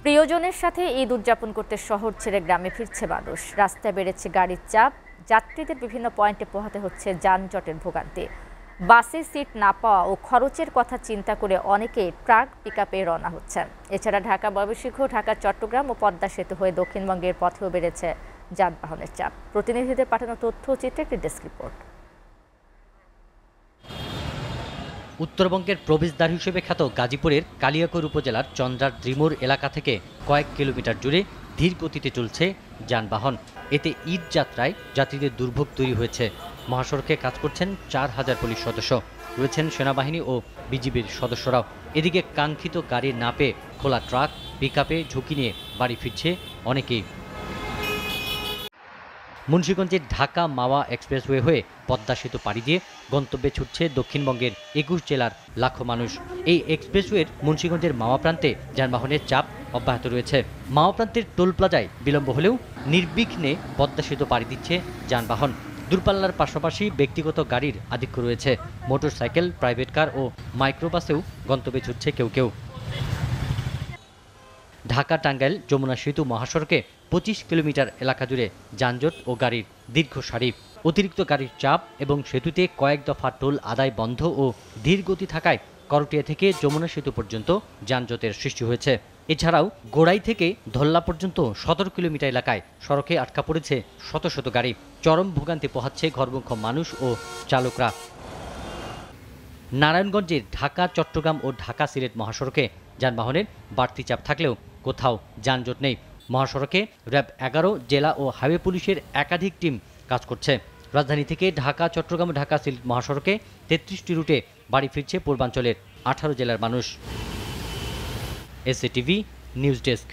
প্রিয়জনের সাথে ঈদ উদযাপন করতে শহর ছেড়ে গ্রামে ফিরছে মানুষ। রাস্তায় বেড়েছে গাড়ির চাপ, যাত্রীদের বিভিন্ন পয়েন্টে পোহাতে হচ্ছে যানজটের ভোগান্তি। বাসে সিট না পাওয়া ও খরচের কথা চিন্তা করে অনেকে ট্রাক পিকআপে রওনা হচ্ছেন। এছাড়া ঢাকা ময়মনসিংহ, ঢাকা চট্টগ্রাম ও পদ্মা সেতু হয়ে দক্ষিণবঙ্গের পথেও বেড়েছে যানবাহনের চাপ। প্রতিনিধিদের পাঠানো তথ্য ও চিত্রে একটি ডেস্ক রিপোর্ট। উত্তরবঙ্গের প্রবেশদ্বার হিসেবে খ্যাত গাজীপুরের কালিয়াকৈর উপজেলার চন্দ্রার দ্রিমুর এলাকা থেকে কয়েক কিলোমিটার জুড়ে ধীর গতিতে চলছে যানবাহন। এতে ঈদ যাত্রায় যাত্রীদের দুর্ভোগ তৈরি হয়েছে। মহাসড়কে কাজ করছেন 4000 পুলিশ সদস্য, রয়েছেন সেনাবাহিনী ও বিজিবির সদস্যরাও। এদিকে কাঙ্ক্ষিত গাড়ি না পেয়ে খোলা ট্রাক পিকআপে ঝুঁকি নিয়ে বাড়ি ফিরছে অনেকেই। মুন্সিগঞ্জের ঢাকা মাওয়া এক্সপ্রেসওয়ে হয়ে পদ্মা সেতু পাড়ি দিয়ে গন্তব্যে ছুটছে দক্ষিণবঙ্গের 21 জেলার লাখো মানুষ। এই এক্সপ্রেসওয়ের মুন্সিগঞ্জের মাওয়া প্রান্তে যানবাহনের চাপ অব্যাহত রয়েছে। মাওয়া প্রান্তের টোল প্লাজায় বিলম্ব হলেও নির্বিঘ্নে পদ্মা সেতু পাড়ি দিচ্ছে যানবাহন। দূরপাল্লার পাশাপাশি ব্যক্তিগত গাড়ির আধিক্য রয়েছে। মোটরসাইকেল, প্রাইভেট কার ও মাইক্রোবাসেও গন্তব্যে ছুটছে কেউ কেউ। ঢাকা টাঙ্গাইল যমুনা সেতু মহাসড়কে 25 কিলোমিটার এলাকা জুড়ে যানজট ও গাড়ির দীর্ঘ সারি। অতিরিক্ত গাড়ির চাপ এবং সেতুতে কয়েক দফা টোল আদায় বন্ধ ও ধীর গতি থাকায় করটিয়া থেকে যমুনা সেতু পর্যন্ত যানজটের সৃষ্টি হয়েছে। এছাড়াও গোড়াই থেকে ধল্লা পর্যন্ত 17 কিলোমিটার এলাকায় সড়কে আটকা পড়েছে শত শত গাড়ি। চরম ভোগান্তি পোহাচ্ছে ঘরমুখো মানুষ ও চালকরা। নারায়ণগঞ্জের ঢাকা চট্টগ্রাম ও ঢাকা সিলেট মহাসড়কে যানবাহনের বাড়তি চাপ থাকলেও কোথাও যানজট নেই। মহাসড়কে র্যাব 11 জেলা ও হাইওয়ে পুলিশের একাধিক টিম কাজ করছে। রাজধানী থেকে ঢাকা চট্টগ্রাম ঢাকা সিলেট মহাসড়কে 33টি রুটে বাড়ি ফিরছে পূর্বাঞ্চলের 18 জেলার মানুষ। SATV news desk.